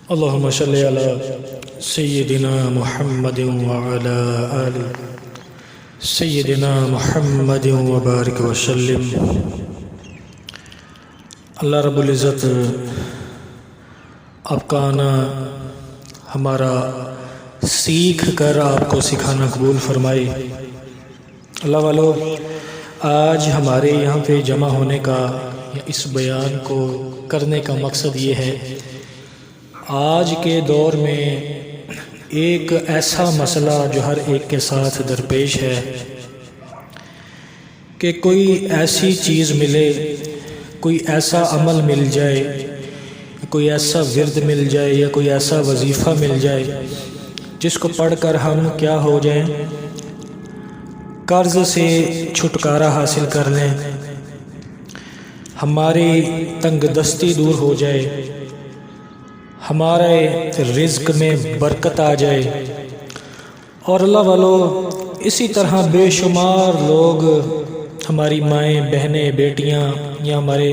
اللهم صل على سيدنا محمد وعلى آل سيدنا محمد وبارك وسلم۔ اللہ رب العزت آپ کا آنا ہمارا سیکھ کر آپ کو سکھانا قبول فرمائے۔ اللہ والو، آج ہمارے یہاں پہ جمع ہونے کا یا اس بیان کو کرنے کا مقصد یہ ہے، آج کے دور میں ایک ایسا مسئلہ جو ہر ایک کے ساتھ درپیش ہے کہ کوئی ایسی چیز ملے، کوئی ایسا عمل مل جائے، کوئی ایسا ورد مل جائے یا کوئی ایسا وظیفہ مل جائے جس کو پڑھ کر ہم کیا ہو جائیں، قرض سے چھٹکارا حاصل کر لیں، ہماری تنگ دستی دور ہو جائے، ہمارے رزق میں برکت آ جائے۔ اور اللہ والو، اسی طرح بے شمار لوگ، ہماری مائیں، بہنیں، بیٹیاں یا ہمارے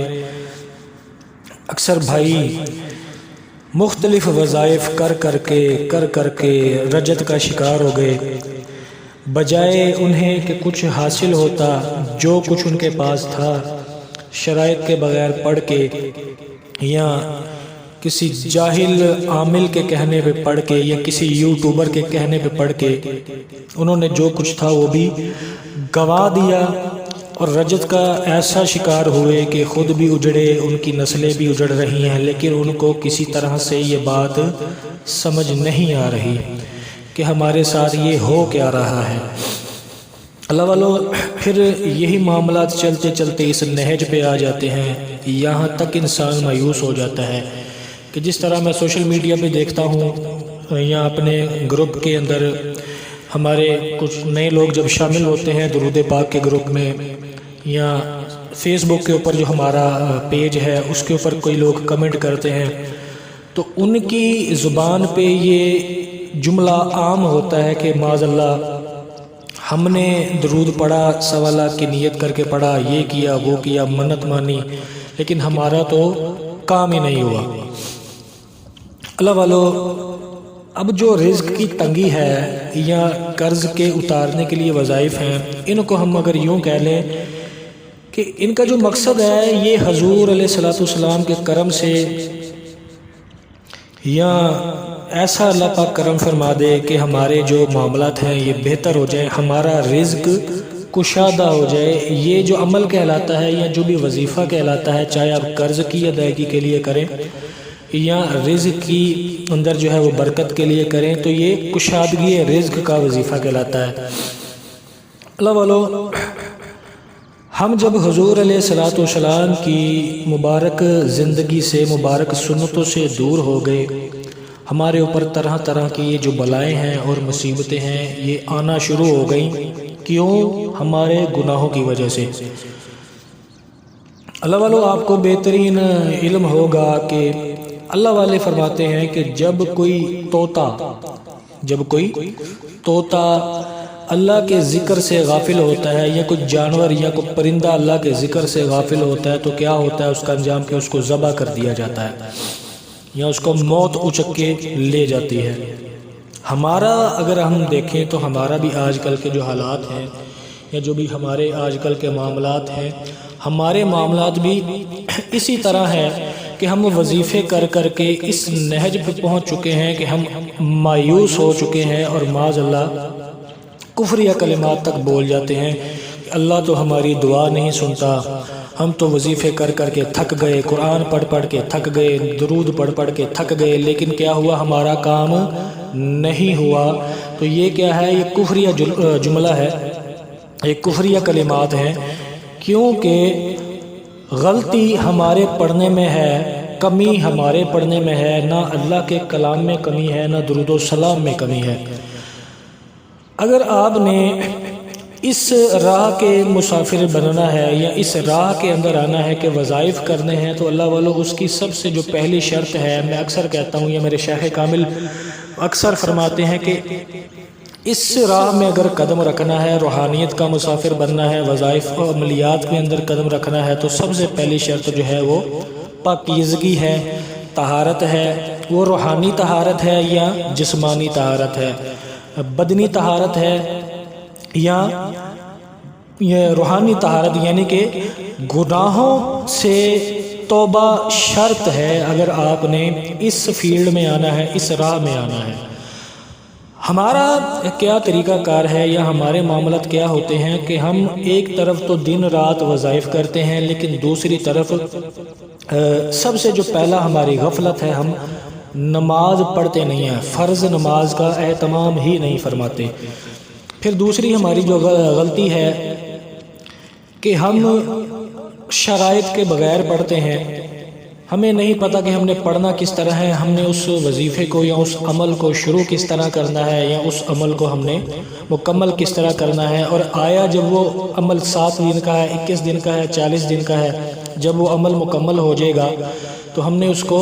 اکثر بھائی مختلف وظائف کر کر کے رجت کا شکار ہو گئے، بجائے انہیں کہ کچھ حاصل ہوتا، جو کچھ ان کے پاس تھا شرائط کے بغیر پڑھ کے یا کسی جاہل عامل کے کہنے پہ پڑھ کے یا کسی یوٹیوبر کے کہنے پہ پڑھ کے انہوں نے جو کچھ تھا وہ بھی گوا دیا، اور رجت کا ایسا شکار ہوئے کہ خود بھی اجڑے، ان کی نسلیں بھی اجڑ رہی ہیں، لیکن ان کو کسی طرح سے یہ بات سمجھ نہیں آ رہی کہ ہمارے ساتھ یہ ہو کیا رہا ہے۔ اللہ والو، پھر یہی معاملات چلتے چلتے اس نہج پہ آ جاتے ہیں، یہاں تک انسان مایوس ہو جاتا ہے کہ جس طرح میں سوشل میڈیا پہ دیکھتا ہوں یا اپنے گروپ کے اندر ہمارے کچھ نئے لوگ جب شامل ہوتے ہیں درود پاک کے گروپ میں، یا فیس بک کے اوپر جو ہمارا پیج ہے اس کے اوپر کوئی لوگ کمنٹ کرتے ہیں، تو ان کی زبان پہ یہ جملہ عام ہوتا ہے کہ معاذ اللہ، ہم نے درود پڑھا، سوالات کی نیت کر کے پڑھا، یہ کیا وہ کیا، منت مانی، لیکن ہمارا تو کام ہی نہیں ہوا۔ اللہ والو، اب جو رزق کی تنگی ہے یا قرض کے اتارنے کے لیے وظائف ہیں، ان کو ہم اگر یوں کہہ لیں کہ ان کا جو مقصد ہے یہ حضور علیہ الصلوۃ والسلام کے کرم سے، یا ایسا اللہ پاک کرم فرما دے کہ ہمارے جو معاملات ہیں یہ بہتر ہو جائیں، ہمارا رزق کشادہ ہو جائے، یہ جو عمل کہلاتا ہے یا جو بھی وظیفہ کہلاتا ہے، چاہے آپ قرض کی ادائیگی کے لیے کریں یا رزق کی اندر جو ہے وہ برکت کے لیے کریں، تو یہ کشادگی رزق کا وظیفہ کہلاتا ہے۔ اللہ والو، ہم جب حضور علیہ الصلوۃ والسلام کی مبارک زندگی سے، مبارک سنتوں سے دور ہو گئے، ہمارے اوپر طرح طرح کی یہ جو بلائیں ہیں اور مصیبتیں ہیں یہ آنا شروع ہو گئیں۔ کیوں؟ ہمارے گناہوں کی وجہ سے۔ اللہ والو، آپ کو بہترین علم ہوگا کہ اللہ والے فرماتے ہیں کہ جب کوئی طوطا اللہ کے ذکر سے غافل ہوتا ہے، یا کوئی جانور یا کوئی پرندہ اللہ کے ذکر سے غافل ہوتا ہے، تو کیا ہوتا ہے اس کا انجام؟ کہ اس کو ذبح کر دیا جاتا ہے یا اس کو موت اچک کے لے جاتی ہے۔ ہمارا اگر ہم دیکھیں تو ہمارا بھی آج کل کے جو حالات ہیں یا جو بھی ہمارے آج کل کے معاملات ہیں، ہمارے معاملات بھی اسی طرح ہے کہ ہم وظیفے کر کے اس نہج پہ پہنچ چکے ہیں کہ ہم مایوس ہو چکے ہیں، اور معاذ اللہ کفریہ کلمات تک بول جاتے ہیں کہ اللہ تو ہماری دعا نہیں سنتا، ہم تو وظیفے کر کے تھک گئے، قرآن پڑھ کے تھک گئے، درود پڑھ کے تھک گئے، لیکن کیا ہوا؟ ہمارا کام نہیں ہوا۔ تو یہ کیا ہے؟ یہ کفریہ جملہ ہے، یہ کفریہ کلمات ہیں، کیونکہ غلطی ہمارے پڑھنے میں ہے، کمی ہمارے پڑھنے میں ہے، نہ اللہ کے کلام میں کمی ہے، نہ درود و سلام میں کمی ہے۔ اگر آپ نے اس راہ کے مسافر بننا ہے یا اس راہ کے اندر آنا ہے کہ وظائف کرنے ہیں، تو اللہ والو، اس کی سب سے جو پہلی شرط ہے، میں اکثر کہتا ہوں یا میرے شیخ کامل اکثر فرماتے ہیں کہ اس راہ میں اگر قدم رکھنا ہے، روحانیت کا مسافر بننا ہے، وظائف و عملیات کے اندر قدم رکھنا ہے، تو سب سے پہلی شرط جو ہے وہ پاکیزگی ہے، طہارت ہے وہ روحانی طہارت ہے یا جسمانی طہارت ہے، بدنی طہارت ہے یا یہ روحانی طہارت، یعنی کہ گناہوں سے توبہ شرط ہے اگر آپ نے اس فیلڈ میں آنا ہے، اس راہ میں آنا ہے۔ ہمارا کیا طریقہ کار ہے یا ہمارے معاملات کیا ہوتے ہیں کہ ہم ایک طرف تو دن رات وظائف کرتے ہیں، لیکن دوسری طرف سب سے جو پہلا ہماری غفلت ہے، ہم نماز پڑھتے نہیں ہیں، فرض نماز کا اہتمام ہی نہیں فرماتے۔ پھر دوسری ہماری جو غلطی ہے کہ ہم شرائط کے بغیر پڑھتے ہیں، ہمیں نہیں پتہ کہ ہم نے پڑھنا کس طرح ہے، ہم نے اس وظیفے کو یا اس عمل کو شروع کس طرح کرنا ہے یا اس عمل کو ہم نے مکمل کس طرح کرنا ہے، اور آیا جب وہ عمل 7 دن کا ہے، 21 دن کا ہے، 40 دن کا ہے، جب وہ عمل مکمل ہو جائے گا تو ہم نے اس کو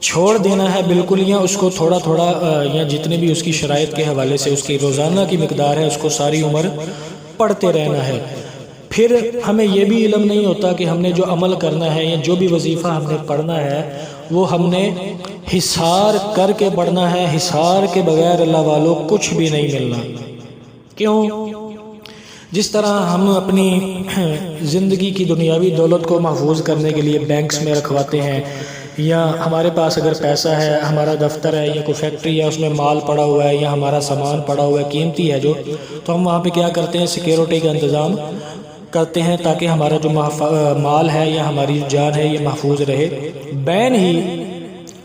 چھوڑ دینا ہے بالکل، یا اس کو تھوڑا تھوڑا یا جتنے بھی اس کی شرائط کے حوالے سے اس کی روزانہ کی مقدار ہے اس کو ساری عمر پڑھتے رہنا ہے۔ پھر ہمیں یہ بھی علم نہیں ہوتا کہ ہم نے جو عمل کرنا ہے یا جو بھی وظیفہ ہم نے پڑھنا ہے وہ ہم نے حصار کر کے پڑھنا ہے، حصار کے بغیر اللہ والوں کچھ بھی نہیں ملنا۔ کیوں؟ جس طرح ہم اپنی زندگی کی دنیاوی دولت کو محفوظ کرنے کے لیے بینکس میں رکھواتے ہیں، یا ہمارے پاس اگر پیسہ ہے، ہمارا دفتر ہے یا کوئی فیکٹری ہے، اس میں مال پڑا ہوا ہے یا ہمارا سامان پڑا ہوا ہے قیمتی ہے جو، تو ہم وہاں پہ کیا کرتے ہیں؟ سیکیورٹی کا انتظام کرتے ہیں تاکہ ہمارا جو مال ہے یا ہماری جان ہے یہ محفوظ رہے۔ بین ہی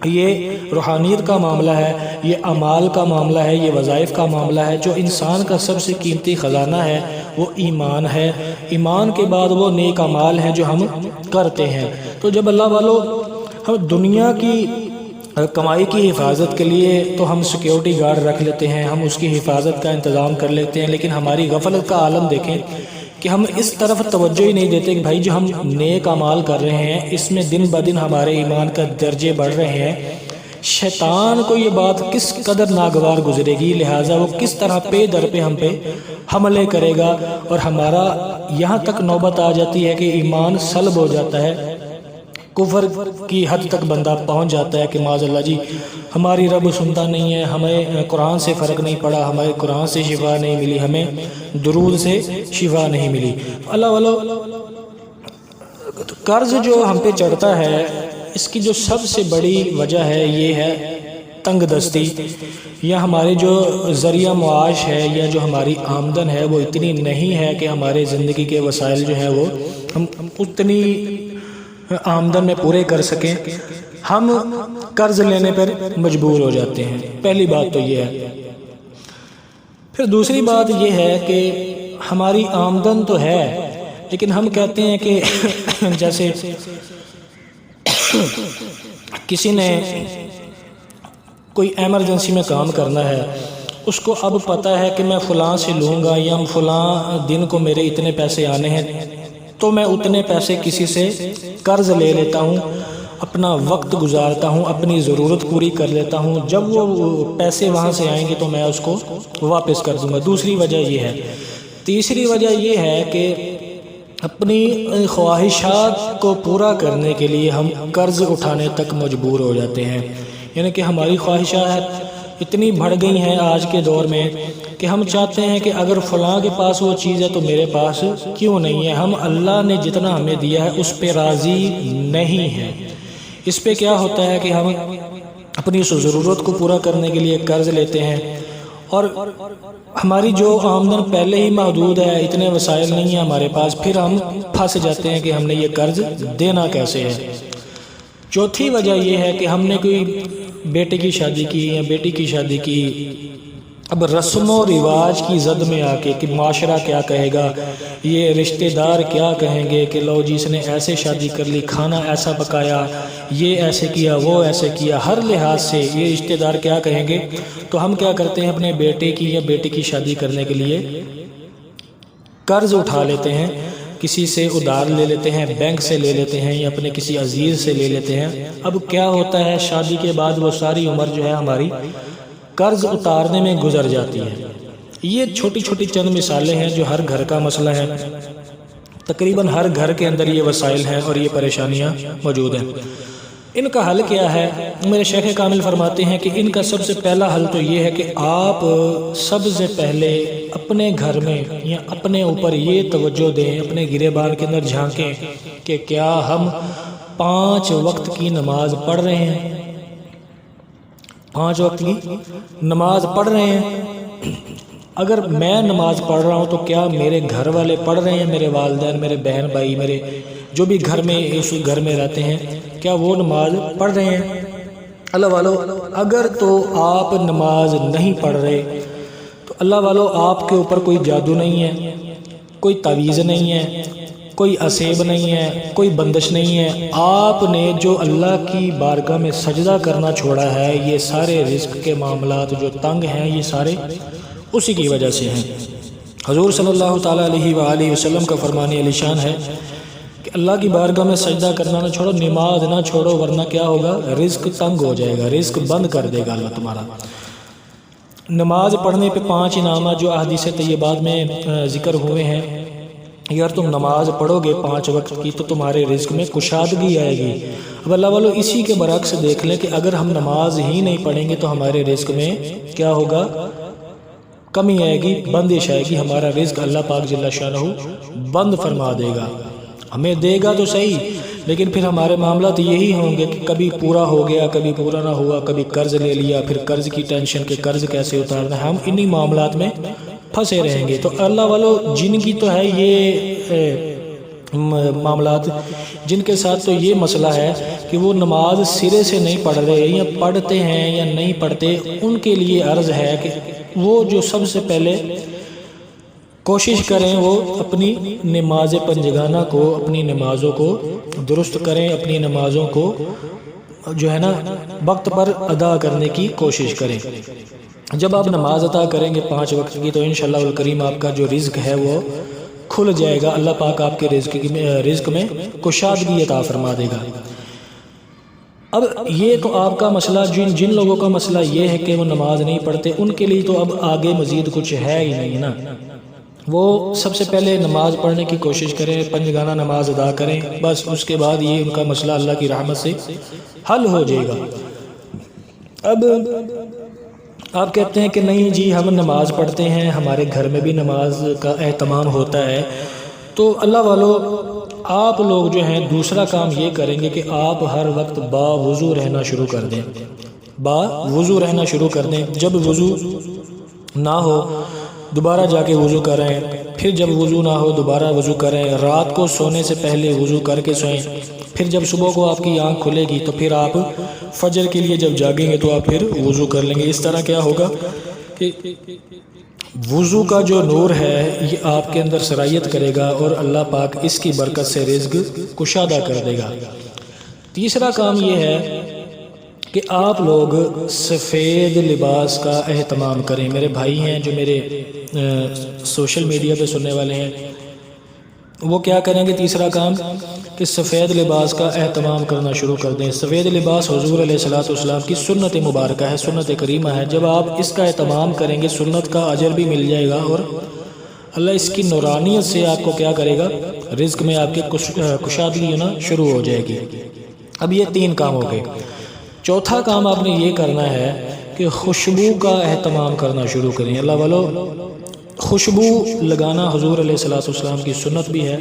یہ روحانیت کا معاملہ ہے، یہ اعمال کا معاملہ ہے، یہ وظائف کا معاملہ ہے۔ جو انسان کا سب سے قیمتی خزانہ ہے وہ ایمان ہے، ایمان کے بعد وہ نیک اعمال ہیں جو ہم کرتے ہیں۔ تو جب اللہ والوں ہم دنیا کی کمائی کی حفاظت کے لیے تو ہم سیکیورٹی گارڈ رکھ لیتے ہیں، ہم اس کی حفاظت کا انتظام کر لیتے ہیں، لیکن ہماری غفلت کا عالم دیکھیں کہ ہم اس طرف توجہ ہی نہیں دیتے کہ بھائی جو ہم نیک اعمال کر رہے ہیں اس میں دن بدن ہمارے ایمان کا درجے بڑھ رہے ہیں۔ شیطان کو یہ بات کس قدر ناگوار گزرے گی، لہٰذا وہ کس طرح پہ در پہ ہم پہ حملے کرے گا، اور ہمارا یہاں تک نوبت آ جاتی ہے کہ ایمان سلب ہو جاتا ہے، کفر کی حد تک بندہ پہنچ جاتا ہے کہ معاذ اللہ جی ہماری رب سنتا نہیں ہے، ہمیں قرآن سے فرق نہیں پڑا، ہمیں قرآن سے شفا نہیں ملی، ہمیں درود سے شفا نہیں ملی۔ اللہ والو قرض جو ہم پہ چڑھتا ہے اس کی جو سب سے بڑی وجہ ہے یہ ہے تنگ دستی، یا ہمارے جو ذریعہ معاش ہے یا جو ہماری آمدن ہے وہ اتنی نہیں ہے کہ ہمارے زندگی کے وسائل جو ہیں وہ ہم اتنی آمدن میں پورے کر سکیں، ہم قرض لینے پر مجبور ہو جاتے ہیں۔ پہلی بات تو یہ ہے۔ پھر دوسری بات یہ ہے کہ ہماری آمدن تو ہے لیکن ہم کہتے ہیں کہ جیسے کسی نے کوئی ایمرجنسی میں کام کرنا ہے، اس کو اب پتہ ہے کہ میں فلاں سے لوں گا یا فلاں دن کو میرے اتنے پیسے آنے ہیں، تو میں اتنے پیسے کسی سے قرض لے لیتا ہوں، اپنا وقت گزارتا ہوں، اپنی ضرورت پوری کر لیتا ہوں، جب وہ پیسے وہاں سے آئیں گے تو میں اس کو واپس کر دوں گا۔ دوسری وجہ یہ ہے۔ تیسری وجہ یہ ہے کہ اپنی خواہشات کو پورا کرنے کے لیے ہم قرض اٹھانے تک مجبور ہو جاتے ہیں، یعنی کہ ہماری خواہشات اتنی بڑھ گئی ہیں آج کے دور میں کہ ہم چاہتے ہیں کہ اگر فلاں کے پاس وہ چیز ہے تو میرے پاس کیوں نہیں ہے۔ ہم اللہ نے جتنا ہمیں دیا ہے اس پہ راضی نہیں ہیں۔ اس پہ کیا ہوتا ہے کہ ہم اپنی اس ضرورت کو پورا کرنے کے لیے قرض لیتے ہیں، اور ہماری جو آمدن پہلے ہی محدود ہے، اتنے وسائل نہیں ہیں ہمارے پاس، پھر ہم پھنس جاتے ہیں کہ ہم نے یہ قرض دینا کیسے ہے۔ چوتھی وجہ یہ ہے کہ ہم نے کوئی بیٹے کی شادی کی یا بیٹی کی شادی کی، اب رسم و رواج کی زد میں آ کے کہ معاشرہ کیا کہے گا، یہ رشتہ دار کیا کہیں گے کہ لو جی اس نے ایسے شادی کر لی، کھانا ایسا پکایا، یہ ایسے کیا، وہ ایسے کیا، ہر لحاظ سے یہ رشتہ دار کیا کہیں گے، تو ہم کیا کرتے ہیں اپنے بیٹے کی یا بیٹی کی شادی کرنے کے لیے قرض اٹھا لیتے ہیں، کسی سے ادھار لے لیتے ہیں، بینک سے لے لیتے ہیں یا اپنے کسی عزیز سے لے لیتے ہیں۔ اب کیا ہوتا ہے شادی کے بعد وہ ساری عمر جو ہے ہماری قرض اتارنے میں گزر جاتی ہے۔ یہ چھوٹی چھوٹی چند مثالیں ہیں جو ہر گھر کا مسئلہ ہے، تقریباً ہر گھر کے اندر یہ وسائل ہیں اور یہ پریشانیاں موجود ہیں۔ ان کا حل کیا ہے؟ میرے شیخ کامل فرماتے ہیں کہ ان کا سب سے پہلا حل تو یہ ہے کہ آپ سب سے پہلے اپنے گھر میں یا اپنے اوپر یہ توجہ دیں، اپنے گریبان کے اندر جھانکیں کہ کیا ہم 5 وقت کی نماز پڑھ رہے ہیں؟ 5 وقت کی نماز پڑھ رہے ہیں؟ اگر میں نماز پڑھ رہا ہوں تو کیا میرے گھر والے پڑھ رہے ہیں؟ میرے والدین، میرے بہن بھائی، میرے جو بھی گھر میں اس گھر میں رہتے ہیں، کیا وہ نماز پڑھ رہے ہیں؟ اللہ والو، اگر تو آپ نماز نہیں پڑھ رہے تو اللہ والو آپ کے اوپر کوئی جادو نہیں ہے، کوئی تعویذ نہیں ہے، کوئی اسیب نہیں ہے، کوئی بندش نہیں ہے۔ آپ نے جو اللہ کی بارگاہ میں سجدہ کرنا چھوڑا ہے، یہ سارے رزق کے معاملات جو تنگ ہیں یہ سارے اسی کی وجہ سے ہیں۔ حضور صلی اللہ تعالیٰ علیہ وآلہ وسلم کا فرمان علی شان ہے کہ اللہ کی بارگاہ میں سجدہ کرنا نہ چھوڑو، نماز نہ چھوڑو، ورنہ کیا ہوگا؟ رزق تنگ ہو جائے گا، رزق بند کر دے گا اللہ تمہارا۔ نماز پڑھنے پہ 5 انعامات جو احادیث طیبات میں ذکر ہوئے ہیں، اگر تم نماز پڑھو گے 5 وقت کی تو تمہارے رزق میں کشادگی آئے گی۔ اب اللہ والو اسی کے برعکس دیکھ لیں کہ اگر ہم نماز ہی نہیں پڑھیں گے تو ہمارے رزق میں کیا ہوگا؟ کمی آئے گی، بندش آئے گی، ہمارا رزق اللہ پاک جل شانہ بند فرما دے گا۔ ہمیں دے گا تو صحیح، لیکن پھر ہمارے معاملات یہی ہوں گے کہ کبھی پورا ہو گیا، کبھی پورا نہ ہوا، کبھی قرض لے لیا، پھر قرض کی ٹینشن کہ قرض کیسے اتارنا ہے، ہم انہی معاملات میں پھنسے رہیں گے۔ تو اللہ والو جن کی تو ہے یہ معاملات، جن کے ساتھ تو یہ مسئلہ ہے کہ وہ نماز سرے سے نہیں پڑھ رہے یا پڑھتے ہیں یا نہیں پڑھتے، ان کے لیے عرض ہے کہ وہ جو سب سے پہلے کوشش کریں وہ اپنی نماز پنجگانہ کو، اپنی نمازوں کو درست کریں، اپنی نمازوں کو جو ہے نا وقت پر ادا کرنے کی کوشش کریں۔ جب آپ نماز ادا کریں گے 5 وقت کی تو انشاءاللہ الکریم آپ کا جو رزق ہے وہ کھل جائے گا، اللہ پاک آپ کے رزق میں کشادگی عطا فرما دے گا۔ اب یہ تو آپ کا مسئلہ، جن لوگوں کا مسئلہ یہ ہے کہ وہ نماز نہیں پڑھتے، ان کے لیے تو اب آگے مزید کچھ ہے ہی نہیں نا۔ وہ سب سے پہلے نماز پڑھنے کی کوشش کریں، پنجگانہ نماز ادا کریں، بس اس کے بعد یہ ان کا مسئلہ اللہ کی رحمت سے حل ہو جائے گا۔ اب آپ کہتے ہیں کہ نہیں جی ہم نماز پڑھتے ہیں، ہمارے گھر میں بھی نماز کا اہتمام ہوتا ہے، تو اللہ والو آپ لوگ جو ہیں دوسرا کام یہ کریں گے کہ آپ ہر وقت باوضو رہنا شروع کر دیں، باوضو رہنا شروع کر دیں۔ جب وضو نہ ہو دوبارہ جا کے وضو کریں، پھر جب وضو نہ ہو دوبارہ وضو کریں، رات کو سونے سے پہلے وضو کر کے سوئیں، پھر جب صبح کو آپ کی آنکھ کھلے گی تو پھر آپ فجر کے لیے جب جاگیں گے تو آپ پھر وضو کر لیں گے۔ اس طرح کیا ہوگا کہ وضو کا جو نور ہے یہ آپ کے اندر سرایت کرے گا اور اللہ پاک اس کی برکت سے رزق کشادہ کر دے گا۔ تیسرا کام یہ ہے کہ آپ لوگ سفید لباس کا اہتمام کریں۔ میرے بھائی ہیں جو میرے سوشل میڈیا پہ سننے والے ہیں، وہ کیا کریں گے؟ تیسرا کام کہ سفید لباس کا اہتمام کرنا شروع کر دیں۔ سفید لباس حضور علیہ الصلوۃ والسلام کی سنت مبارکہ ہے، سنت کریمہ ہے۔ جب آپ اس کا اہتمام کریں گے سنت کا اجر بھی مل جائے گا اور اللہ اس کی نورانیت سے آپ کو کیا کرے گا؟ رزق میں آپ کے کشادگی ہونا شروع ہو جائے گی۔ اب یہ 3 کام ہو گئے۔ چوتھا کام آپ نے یہ کرنا ہے کہ خوشبو کا اہتمام کرنا شروع کریں۔ اللہ والو خوشبو لگانا حضور علیہ الصلوۃ والسلام کی سنت بھی ہے۔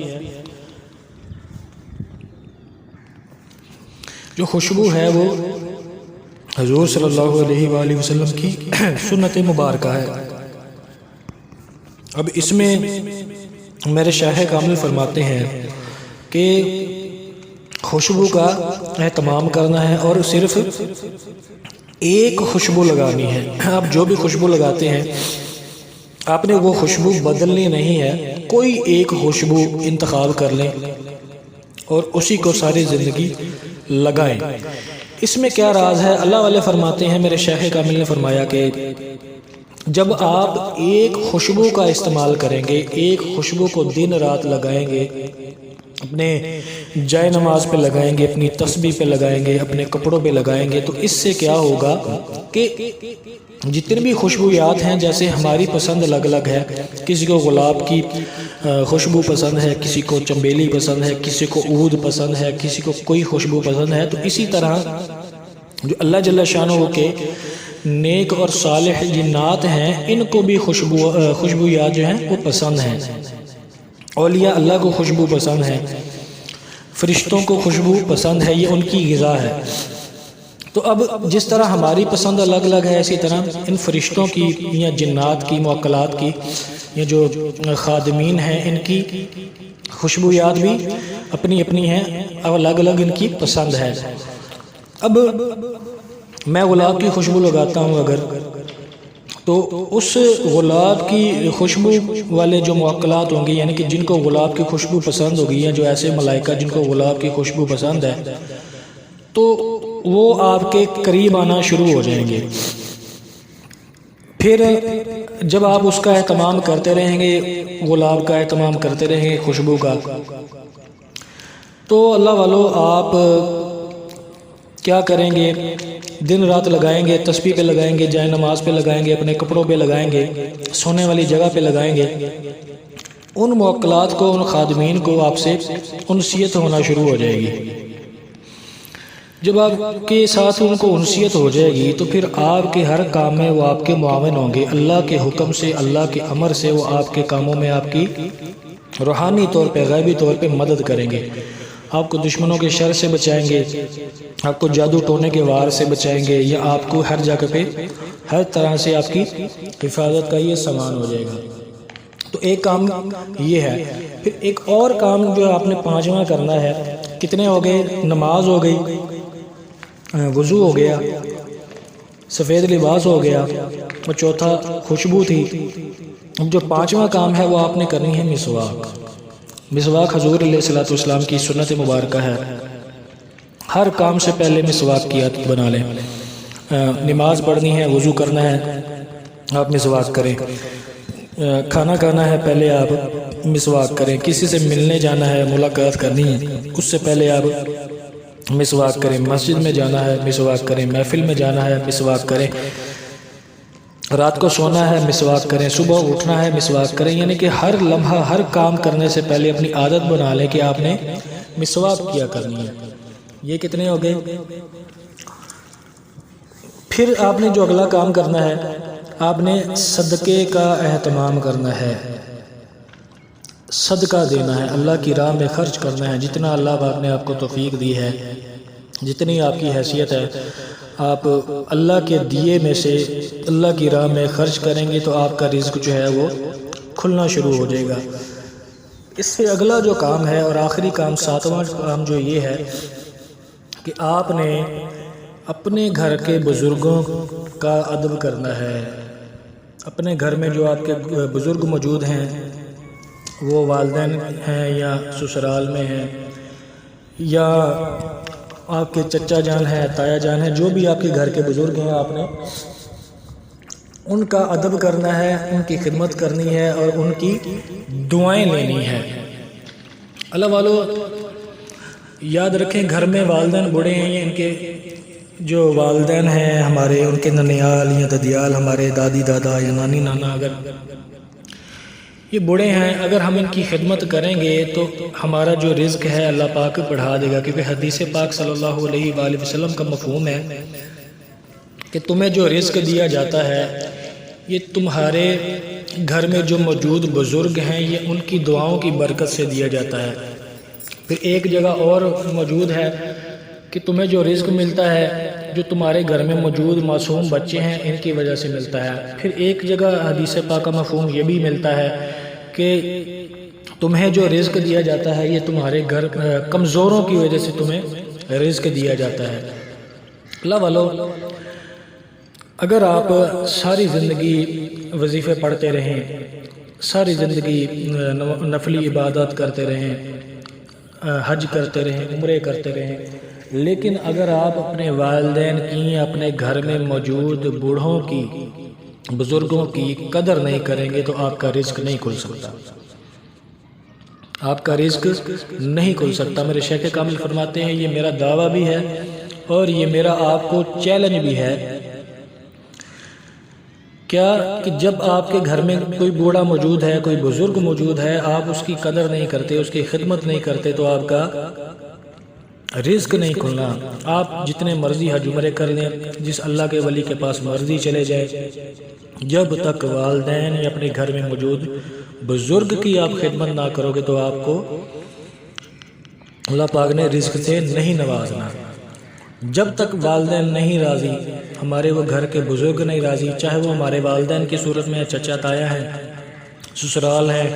جو خوشبو ہے وہ حضور صلی اللہ علیہ وآلہ وسلم کی سنت مبارکہ ہے۔ اب اس میں میرے شیخ کامل فرماتے ہیں کہ خوشبو کا اہتمام کرنا ہے اور صرف ایک خوشبو لگانی ہے۔ آپ جو بھی خوشبو لگاتے ہیں آپ نے وہ خوشبو بدلنی نہیں ہے، کوئی ایک خوشبو انتخاب کر لیں اور اسی کو ساری زندگی لگائیں۔ اس میں کیا راز ہے؟ اللہ والے فرماتے ہیں، میرے شیخ کامل نے فرمایا کہ جب آپ ایک خوشبو کا استعمال کریں گے، ایک خوشبو کو دن رات لگائیں گے اپنے جائے نماز پہ لگائیں گے، اپنی تسبیح پہ لگائیں گے، اپنے کپڑوں پہ لگائیں گے، تو اس سے کیا ہوگا کہ جتنی بھی خوشبویات ہیں، جیسے ہماری پسند الگ الگ ہے، کسی کو گلاب کی خوشبو پسند ہے، کسی کو چنبیلی پسند ہے، کسی کو عود پسند ہے، کسی کو کوئی خوشبو پسند ہے، تو اسی طرح جو اللہ جل شانہ کے نیک اور صالح جنات ہیں، ان کو بھی خوشبویات جو ہیں وہ پسند ہیں۔ اولیاء اللہ کو خوشبو پسند ہے، فرشتوں کو خوشبو پسند ہے، یہ ان کی غذا ہے۔ تو اب جس طرح ہماری پسند الگ الگ ہے، اسی طرح ان فرشتوں کی یا جنات کی، موکلات کی، یا جو خادمین ہیں، ان کی خوشبویات بھی اپنی اپنی ہیں اور الگ الگ ان کی پسند ہے۔ اب میں گلاب کی خوشبو لگاتا ہوں اگر، تو اس گلاب کی خوشبو والے جو موکلات ہوں گے، یعنی کہ جن کو گلاب کی خوشبو پسند ہوگی، یا جو ایسے ملائکہ جن کو گلاب کی خوشبو پسند ہے، تو وہ آپ کے قریب آنا شروع ہو جائیں گے۔ پھر جب آپ اس کا اہتمام کرتے رہیں گے، گلاب کا اہتمام کرتے رہیں گے، خوشبو کا، تو اللہ والو آپ کیا کریں گے، دن رات لگائیں گے، تسبیح پہ لگائیں گے، جائے نماز پہ لگائیں گے، اپنے کپڑوں پہ لگائیں گے، سونے والی جگہ پہ لگائیں گے، ان موکلات کو، ان خادمین کو آپ سے انسیت ہونا شروع ہو جائے گی۔ جب آپ کے ساتھ ان کو انسیت ہو جائے گی، تو پھر آپ کے ہر کام میں وہ آپ کے معاون ہوں گے، اللہ کے حکم سے، اللہ کے امر سے وہ آپ کے کاموں میں آپ کی روحانی طور پہ، غیبی طور پہ مدد کریں گے، آپ کو دشمنوں کے شر سے بچائیں گے، آپ کو جادو ٹونے کے وار سے بچائیں گے، یا آپ کو ہر جگہ پہ ہر طرح سے آپ کی حفاظت کا یہ سامان ہو جائے گا۔ تو ایک کام یہ ہے۔ پھر ایک اور کام جو آپ نے پانچواں کرنا ہے، کتنے ہو گئے؟ نماز ہو گئی، وضو ہو گیا، سفید لباس ہو گیا، اور چوتھا خوشبو تھی۔ اب جو پانچواں کام ہے وہ آپ نے کرنی ہے مسواک۔ مسواک حضور علیہ الصلوۃ والسلام کی سنت مبارکہ ہے، ہر کام سے پہلے مسواک کی عادت بنا لیں۔ نماز پڑھنی ہے، وضو کرنا ہے، آپ مسواک کریں، کھانا کھانا ہے، پہلے آپ مسواک کریں، کسی سے ملنے جانا ہے، ملاقات کرنی ہے، اس سے پہلے آپ مسواک کریں، مسجد میں جانا ہے مسواک کریں، محفل میں جانا ہے مسواک کریں، رات کو سونا ہے مسواک کریں، صبح اٹھنا ہے مسواک کریں، یعنی کہ ہر لمحہ، ہر کام کرنے سے پہلے اپنی عادت بنا لیں کہ آپ نے مسواک کیا کرنی ہے۔ یہ کتنے ہو گئے؟ پھر آپ نے جو اگلا کام کرنا ہے، آپ نے صدقے کا اہتمام کرنا ہے، صدقہ دینا ہے، اللہ کی راہ میں خرچ کرنا ہے، جتنا اللہ پاک نے آپ کو توفیق دی ہے، جتنی آپ کی حیثیت ہے، آپ اللہ کے دیے میں سے اللہ کی راہ میں خرچ کریں گے تو آپ کا رزق جو ہے وہ کھلنا شروع ہو جائے گا۔ اس سے اگلا جو کام ہے اور آخری کام، ساتواں کام جو یہ ہے کہ آپ نے اپنے گھر کے بزرگوں کا ادب کرنا ہے۔ اپنے گھر میں جو آپ کے بزرگ موجود ہیں، وہ والدین ہیں یا سسرال میں ہیں یا آپ کے چچا جان ہیں، تایا جان ہیں، جو بھی آپ کے گھر کے بزرگ ہیں، آپ نے ان کا ادب کرنا ہے، ان کی خدمت کرنی ہے اور ان کی دعائیں لینی ہے۔ اللہ والو یاد رکھیں، گھر میں والدین بوڑھے ہیں یا ان کے جو والدین ہیں ہمارے، ان کے ننیال یا ددیال، ہمارے دادی دادا یا نانی نانا، اگر یہ بوڑھے ہیں، اگر ہم ان کی خدمت کریں گے تو ہمارا جو رزق ہے اللہ پاک بڑھا دے گا، کیونکہ حدیث پاک صلی اللہ علیہ وآلہ وسلم کا مفہوم ہے کہ تمہیں جو رزق دیا جاتا ہے یہ تمہارے گھر میں جو موجود بزرگ ہیں، یہ ان کی دعاؤں کی برکت سے دیا جاتا ہے۔ پھر ایک جگہ اور موجود ہے کہ تمہیں جو رزق ملتا ہے جو تمہارے گھر میں موجود معصوم بچے ہیں ان کی وجہ سے ملتا ہے۔ پھر ایک جگہ حدیث پاک کا مفہوم یہ بھی ملتا ہے کہ تمہیں جو رزق دیا جاتا ہے یہ تمہارے گھر کمزوروں کی وجہ سے تمہیں رزق دیا جاتا ہے۔ اللہ والو، اگر آپ ساری زندگی وظیفے پڑھتے رہیں، ساری زندگی نفلی عبادات کرتے رہیں، حج کرتے رہیں، عمرے کرتے رہیں، لیکن اگر آپ اپنے والدین کی، اپنے گھر میں موجود بوڑھوں کی، بزرگوں کی قدر نہیں کریں گے تو آپ کا رزق نہیں کھل سکتا۔ آپ کا رزق نہیں کھل سکتا۔ میرے شیخ کامل فرماتے ہیں یہ میرا دعویٰ بھی ہے اور یہ میرا آپ کو چیلنج بھی ہے کیا کہ جب آپ کے گھر میں کوئی بوڑھا موجود ہے، کوئی بزرگ موجود ہے، آپ اس کی قدر نہیں کرتے، اس کی خدمت نہیں کرتے، تو آپ کا رزق نہیں کھلنا۔ آپ جتنے مرضی حج عمرے کر لیں، جس اللہ کے ولی کے پاس مرضی چلے جائے، جب تک والدین یا اپنے گھر میں موجود بزرگ کی آپ خدمت نہ کرو گے تو آپ کو اللہ پاک نے رزق سے نہیں نوازنا۔ جب تک والدین نہیں راضی، ہمارے وہ گھر کے بزرگ نہیں راضی، چاہے وہ ہمارے والدین کی صورت میں چچا تایا ہے، سسرال ہے،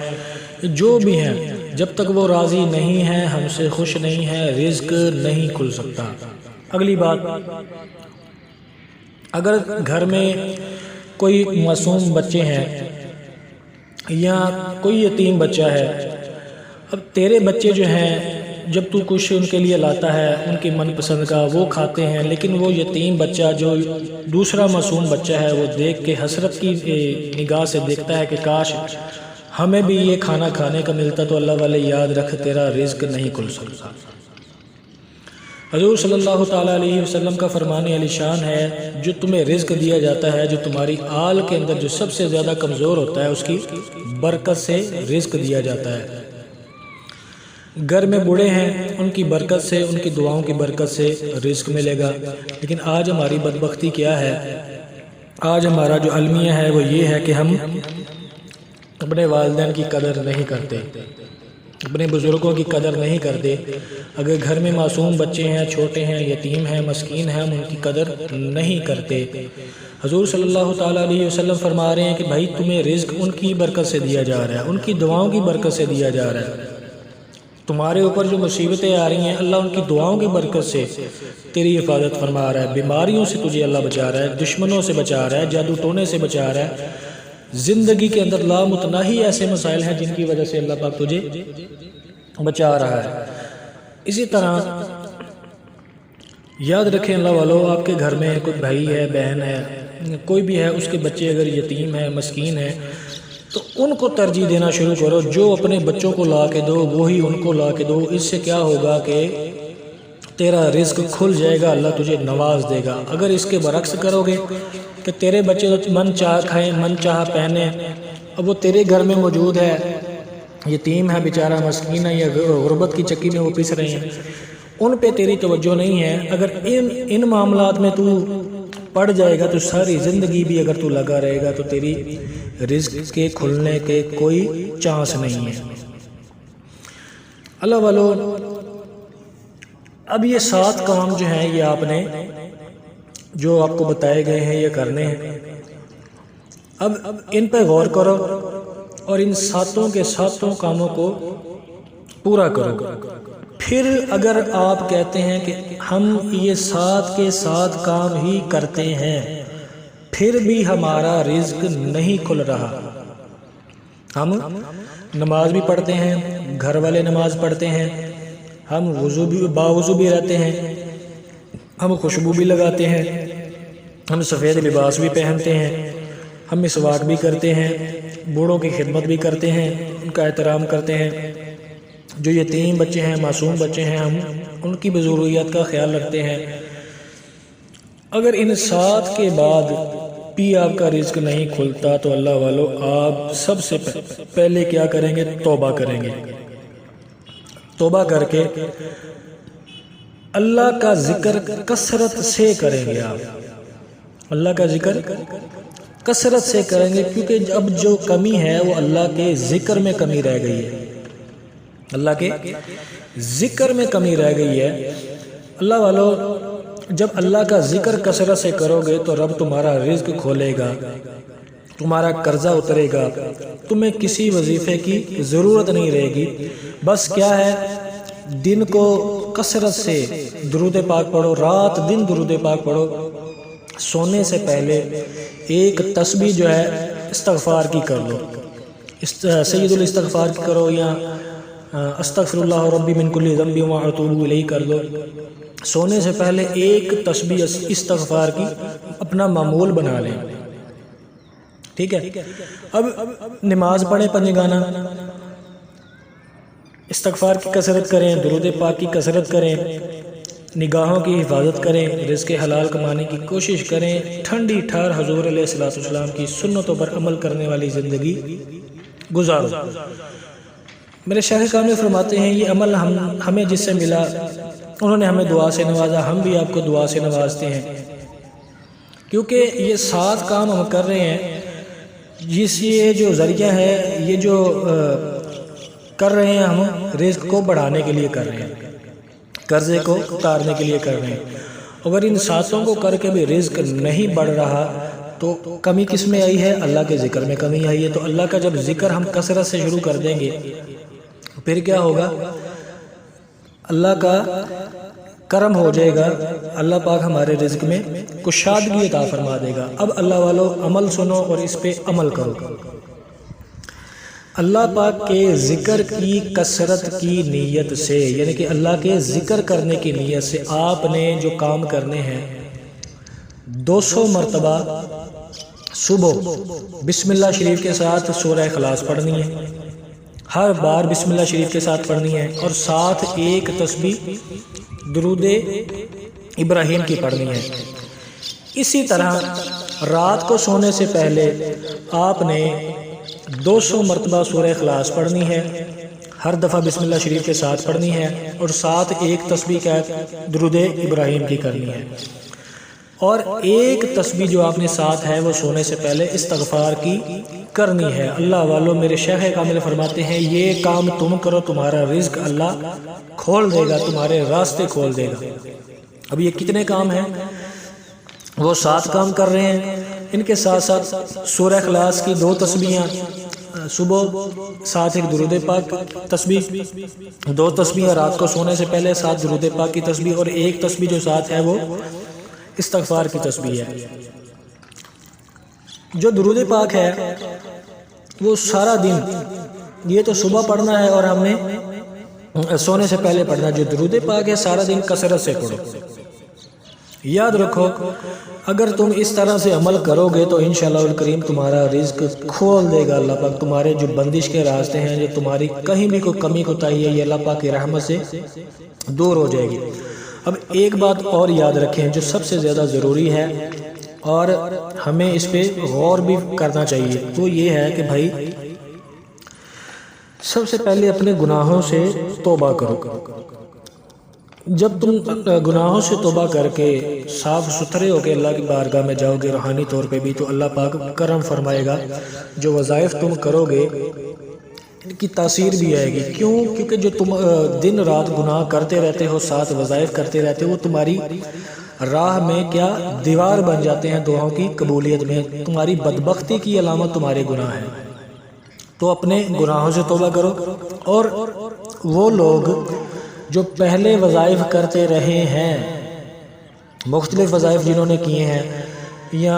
جو بھی ہیں، جب تک وہ راضی نہیں ہیں، ہم سے خوش نہیں ہیں، رزق نہیں کھل سکتا۔ اگلی بات، اگر گھر میں کوئی معصوم بچے ہیں یا کوئی یتیم بچہ ہے، اب تیرے بچے جو ہیں جب تو کچھ ان کے لیے لاتا ہے ان کی من پسند کا وہ کھاتے ہیں، لیکن وہ یتیم بچہ جو دوسرا معصوم بچہ ہے وہ دیکھ کے حسرت کی نگاہ سے دیکھتا ہے کہ کاش ہمیں بھی یہ کھانا کھانے کا ملتا، تو اللہ والے یاد رکھ تیرا رزق نہیں کھل سکتا۔ حضور صلی اللہ تعالیٰ علیہ وسلم کا فرمان علی شان ہے، جو تمہیں رزق دیا جاتا ہے، جو تمہاری آل کے اندر جو سب سے زیادہ کمزور ہوتا ہے، اس کی برکت سے رزق دیا جاتا ہے۔ گھر میں بوڑھے ہیں، ان کی برکت سے، ان کی دعاؤں کی برکت سے رزق ملے گا۔ لیکن آج ہماری بدبختی کیا ہے؟ آج ہمارا جو المیہ ہے وہ یہ ہے کہ ہم اپنے والدین کی قدر نہیں کرتے، اپنے بزرگوں کی قدر نہیں کرتے۔ اگر گھر میں معصوم بچے ہیں، چھوٹے ہیں، یتیم ہیں، مسکین ہیں، ہم ان کی قدر نہیں کرتے۔ حضور صلی اللہ تعالیٰ علیہ وسلم فرما رہے ہیں کہ بھائی تمہیں رزق ان کی برکت سے دیا جا رہا ہے، ان کی دعاؤں کی برکت سے دیا جا رہا ہے۔ تمہارے اوپر جو مصیبتیں آ رہی ہیں، اللہ ان کی دعاؤں کی برکت سے تیری حفاظت فرما رہا ہے، بیماریوں سے تجھے اللہ بچا رہا ہے، دشمنوں سے بچا رہا ہے، جادو ٹونے سے بچا رہا ہے۔ زندگی کے اندر لامتناہی ایسے مسائل ہیں جن کی وجہ سے اللہ پاک تجھے بچا رہا ہے۔ اسی طرح یاد رکھیں اللہ والو، آپ کے گھر میں کوئی بھائی ہے، بہن ہے، کوئی بھی ہے، اس کے بچے اگر یتیم ہے، مسکین ہے، تو ان کو ترجیح دینا شروع کرو۔ جو اپنے بچوں کو لا کے دو وہی ان کو لا کے دو۔ اس سے کیا ہوگا کہ تیرا رزق کھل جائے گا، اللہ تجھے نواز دے گا۔ اگر اس کے برعکس کرو گے کہ تیرے بچے من چاہ کھائیں، من چاہ پہنیں، اب وہ تیرے گھر میں موجود ہے، یتیم ہے بیچارہ، مسکین ہے، یا غربت کی چکی میں وہ پس رہے ہیں، ان پہ تیری توجہ نہیں ہے، اگر ان معاملات میں تو پڑ جائے گا تو ساری زندگی بھی اگر تو لگا رہے گا تو تیری رزق کے کھلنے کے کوئی چانس نہیں ہے۔ اللہ والو، اب یہ 7 کام جو ہیں یہ آپ نے جو آپ کو بتائے گئے ہیں یہ کرنے ہیں۔ اب ان پہ غور کرو اور ان 7 کے 7 کاموں کو پورا کرو۔ پھر اگر آپ کہتے ہیں کہ ہم یہ 7 کے 7 کام ہی کرتے ہیں پھر بھی ہمارا رزق نہیں کھل رہا، ہم نماز بھی پڑھتے ہیں، گھر والے نماز پڑھتے ہیں، ہم باوضو بھی رہتے ہیں، ہم خوشبو بھی لگاتے ہیں، ہم سفید لباس بھی پہنتے ہیں، ہم مسواک بھی کرتے ہیں، بوڑھوں کی خدمت بھی کرتے ہیں، ان کا احترام کرتے ہیں، جو یتیم بچے ہیں، معصوم بچے ہیں، ہم ان کی ضروریات کا خیال رکھتے ہیں۔ اگر ان 7 کے بعد بھی آپ کا رزق نہیں کھلتا تو اللہ والو آپ سب سے پہلے کیا کریں گے؟ توبہ کریں گے۔ توبہ کر کے اللہ کا ذکر کثرت سے کریں گے۔ آپ اللہ کا ذکر کثرت سے کریں گے، کیونکہ اب جو کمی ہے وہ اللہ کے ذکر میں کمی رہ گئی ہے، اللہ کے ذکر میں کمی رہ گئی ہے۔ اللہ والو، جب اللہ کا ذکر کثرت سے کرو گے تو رب تمہارا رزق کھولے گا، تمہارا قرضہ اترے گا، تمہیں کسی وظیفے کی ضرورت نہیں رہے گی۔ بس کیا ہے، دن کو کثرت سے درود پاک پڑھو، رات دن درود پاک پڑھو، سونے سے پہلے ایک تسبیح جو ہے استغفار کی کر لو، سید الاستغفار کی کرو، یا استغفر اللہ ربی من کل ذنب واتوب الیہ کر لو۔ سونے سے پہلے ایک تسبیح استغفار کی اپنا معمول بنا لیں، ٹھیک ہے؟ اب نماز پڑھیں 5 گانا، استغفار کی کثرت کریں، درود پاک کی کثرت کریں، نگاہوں کی حفاظت کریں، رزق حلال کمانے کی کوشش کریں، ٹھنڈی ٹھار حضور علیہ السلام کی سنتوں پر عمل کرنے والی زندگی گزارو۔ میرے شیخ کامل فرماتے ہیں یہ عمل ہمیں جس سے ملا انہوں نے ہمیں دعا سے نوازا، ہم بھی آپ کو دعا سے نوازتے ہیں، کیونکہ یہ 7 کام ہم کر رہے ہیں جس یہ جو ذریعہ ہے، یہ جو کر رہے ہیں ہم رزق کو بڑھانے کے لیے کر رہے ہیں، قرضے کو اتارنے کے لیے کر رہے ہیں۔ اگر ان 7 کو کر کے بھی رزق نہیں بڑھ رہا تو کمی کس میں آئی ہے؟ اللہ کے ذکر میں کمی آئی ہے۔ تو اللہ کا جب ذکر ہم کثرت سے شروع کر دیں گے پھر کیا ہوگا؟ اللہ کا کرم ہو جائے گا، اللہ پاک ہمارے رزق میں کشادگی عطا فرما دے گا۔ اب اللہ والو عمل سنو اور اس پہ عمل کرو۔ اللہ پاک کے ذکر کی کثرت کی نیت سے، یعنی کہ اللہ کے ذکر کرنے کی نیت سے آپ نے جو کام کرنے ہیں 200 مرتبہ صبح بسم اللہ شریف کے ساتھ سورہ اخلاص پڑھنی ہے، ہر بار بسم اللہ شریف کے ساتھ پڑھنی ہے، اور ساتھ ایک تسبیح درود ابراہیم کی پڑھنی ہے۔ اسی طرح رات کو سونے سے پہلے آپ نے 200 مرتبہ سورہ اخلاص پڑھنی ہے، ہر دفعہ بسم اللہ شریف کے ساتھ پڑھنی ہے، اور ساتھ ایک تسبیح کا درود ابراہیم کی کرنی ہے، اور ایک تسبیح جو آپ نے ساتھ ہے وہ سونے سے پہلے استغفار کی کرنی ہے۔ اللہ والو میرے شیخ کامل فرماتے ہیں یہ کام تم کرو، تمہارا رزق اللہ کھول دے گا، تمہارے راستے کھول دے گا۔ اب یہ کتنے کام ہیں؟ وہ 7 کام کر رہے ہیں، ان کے ساتھ ساتھ سورہ اخلاص کی 2 تسبیحاں صبح، ساتھ ایک درود پاک تسبیح، 2 تسبیح رات کو سونے سے پہلے، ساتھ درود پاک کی تسبیح، اور ایک تسبیح جو ساتھ ہے وہ استغفار کی تسبیح ہے۔ جو درود پاک ہے وہ سارا دن، یہ تو صبح پڑھنا ہے اور ہم نے سونے سے پہلے پڑھنا ہے۔ جو درود پاک ہے سارا دن کثرت سے پڑھو۔ یاد رکھو اگر تم اس طرح سے عمل کرو گے تو انشاءاللہ الکریم تمہارا رزق کھول دے گا اللہ پاک، تمہارے جو بندش کے راستے ہیں، جو تمہاری کہیں بھی کوئی کمی کوتاہی ہے، یہ اللہ پاک کی رحمت سے دور ہو جائے گی۔ اب ایک بات اور یاد رکھیں جو سب سے زیادہ ضروری ہے اور ہمیں اس پہ غور بھی کرنا چاہیے، وہ یہ ہے کہ بھائی سب سے پہلے اپنے گناہوں سے توبہ کرو۔ جب تم گناہوں سے توبہ کر کے صاف ستھرے ہو کے اللہ کی بارگاہ میں جاؤ گے روحانی طور پہ بھی، تو اللہ پاک کرم فرمائے گا۔ جو وظائف تم کرو گے ان کی تاثیر بھی آئے گی۔ کیونکہ جو تم دن رات گناہ کرتے رہتے ہو، ساتھ وظائف کرتے رہتے ہو، وہ تمہاری راہ میں کیا دیوار بن جاتے ہیں دعاؤں کی قبولیت میں۔ تمہاری بدبختی کی علامت تمہارے گناہ ہیں۔ تو اپنے گناہوں سے توبہ کرو، اور وہ لوگ جو پہلے وظائف کرتے رہے ہیں، مختلف وظائف جنہوں نے کیے ہیں یا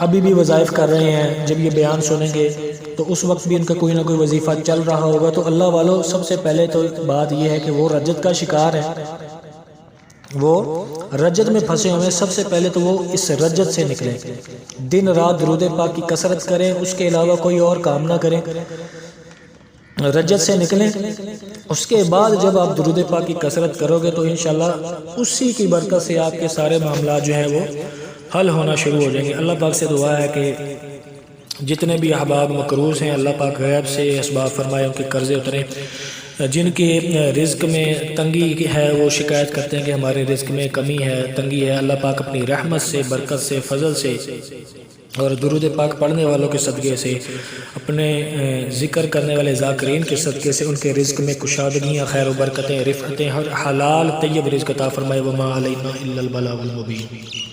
ابھی بھی وظائف کر رہے ہیں، جب یہ بیان سنیں گے تو اس وقت بھی ان کا کوئی نہ کوئی وظیفہ چل رہا ہوگا، تو اللہ والوں سب سے پہلے تو بات یہ ہے کہ وہ رجت کا شکار ہے، وہ رجت میں پھنسے ہوئے، سب سے پہلے تو وہ اس رجت سے نکلیں، دن رات درود پاک کی کثرت کریں، اس کے علاوہ کوئی اور کام نہ کریں، رجت سے نکلیں۔ اس کے بعد جب آپ درود پاک کی کثرت کرو گے تو انشاءاللہ اسی کی برکت سے آپ کے سارے معاملات جو ہیں وہ حل ہونا شروع ہو جائیں گے۔ اللہ پاک سے دعا ہے کہ جتنے بھی احباب مقروض ہیں اللہ پاک غیب سے اسباب فرمائے، ان کے قرضے اتریں۔ جن کے رزق میں تنگی ہے وہ شکایت کرتے ہیں کہ ہمارے رزق میں کمی ہے، تنگی ہے، اللہ پاک اپنی رحمت سے، برکت سے، فضل سے اور درود پاک پڑھنے والوں کے صدقے سے، اپنے ذکر کرنے والے ذاکرین کے صدقے سے ان کے رزق میں کشادگیاں، خیر و برکتیں، رفعتیں، حلال طیب رزق عطا فرمائے۔ وما علینا الا البلاغ المبین۔